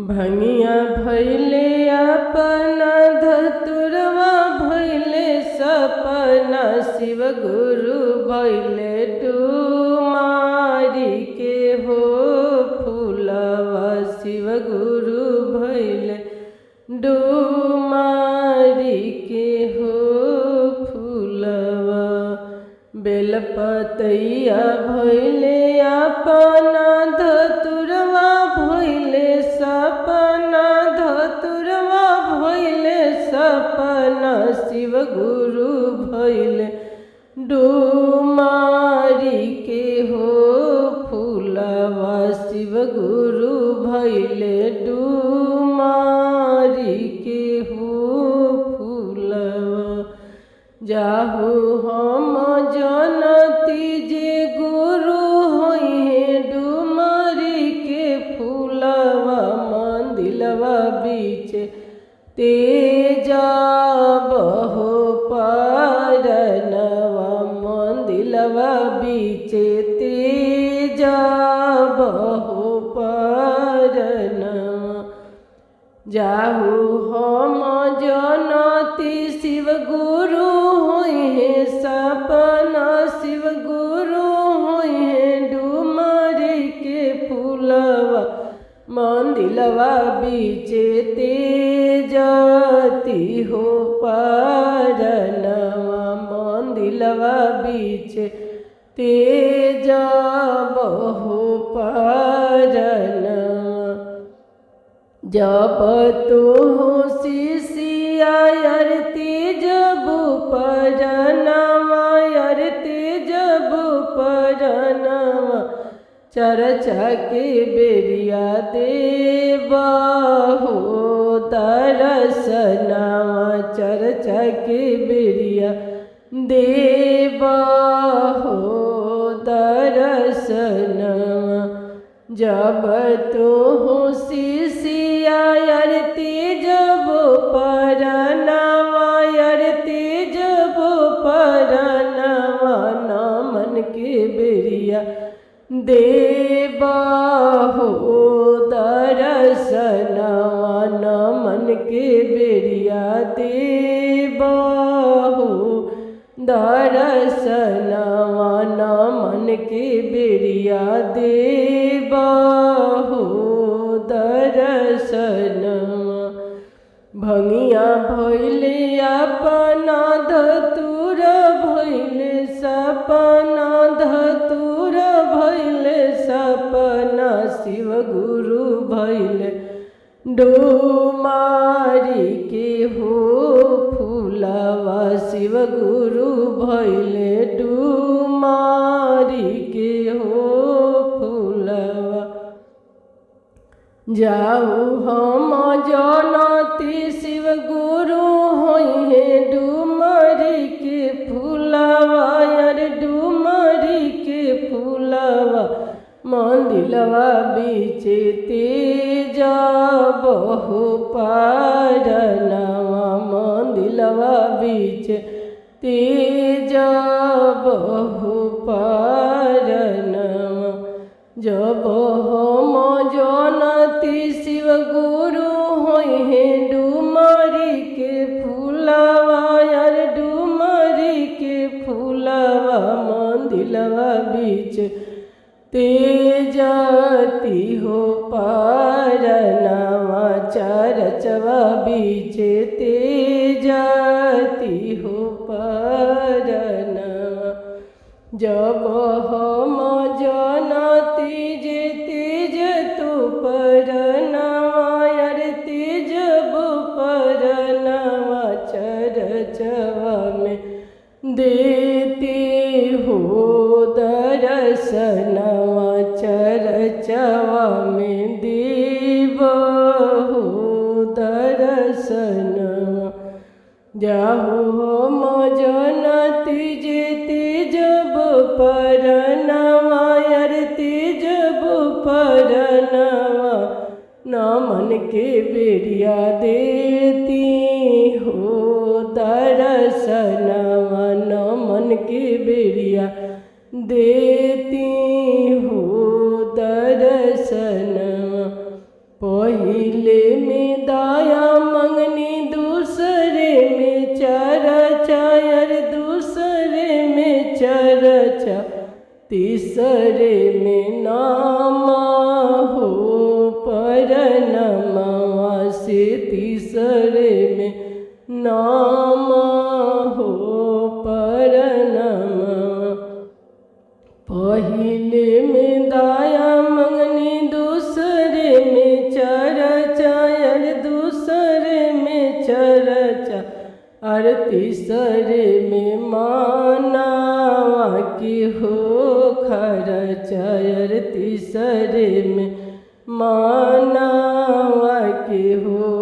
भंगिया भैले अपना धतुरवा भैले सपना शिव गुरु भैले डुमारी के हो फूलवा शिव गुरु भैले डुमारी के हो फूलवा बेलपतैया भैले अपना धतुरवा भैले सपना धतुरवा भैले सपना शिव गुरु भैले डुमारी के हो फूलवा शिव गुरु भैले डुमारी के हो फूलवा जाहु हम जनती जे गुरु होइहे डुमारी के फूलवा मंदिलवा बीच तेजा बहो पारनवा मंदिलवा बीच तेजा बहो पारनवा जाहु हम जनती शिव गुरु होइहे सपना शिव गुरु होइहे डुमारी के फूलवा मंदिलवा बीच तेजती हो पारनवा मंदिलवा बीच तेजा बहो पारनवा जब तो शिष्या अरती जबु परनवा अरती जबु परनवा चर्चा के बेरिया देवा हो दर्शनवा चर्चा के बेरिया देवा हो दर्शनवा जब तो शिष्या अरती जब परनवा अरती जब परनवा नामन के बेरिया देवा हो दर्शनवा नामन के बेरिया देवा हो दर्शनवा नामन के बेरिया देवा हो दर्शनवा भंगिया भैले अपना धतुर भैले सपना धतुर भैले सपना शिव गुरु भैले डुमारी के हो फूलवा शिव गुरु भैले डुमारी के हो फूलवा जाऊ हम जनती शिव गुरु होइहे डुमारी के फूलवा यार डुमारी के फूलवा मंदिलवा बीच तेजा बहो पारनवा मंदिलवा बीच तेजा बहो पारनवा जब हम जनती शिव गुरु होइहे डुमारी के फूलवा यार डुमारी के फूलवा मंदिलवा बीच तेजती हो पारनवा चर्चवा बीच तेजती हो पारनवा जब हम जनती जे तेज तो परनवा यार तेज परनवा चर्चवा में देते हो दर्शनवा चर्चवा में देव हो दर्शनवा जाहु हम जनती जे तेजब परनवा अरती जब परनवा नामन के बेरिया देती हो दर्शनवा नामन के बेरिया देती हो दर्शनवा पहिल पहिले में दाया मंगनी दूसरे में चर्चा यार दूसरे में चर्चा तीसरे में नामा हो परनमा से तीसरे में नामा हो परनमा पहिले में दाया मंगनी दूसरे में चर्चा यार दूसरे में चर्चा और तीसरे में मानावा की हो खर्चा यार तीसरे में मानावा की हो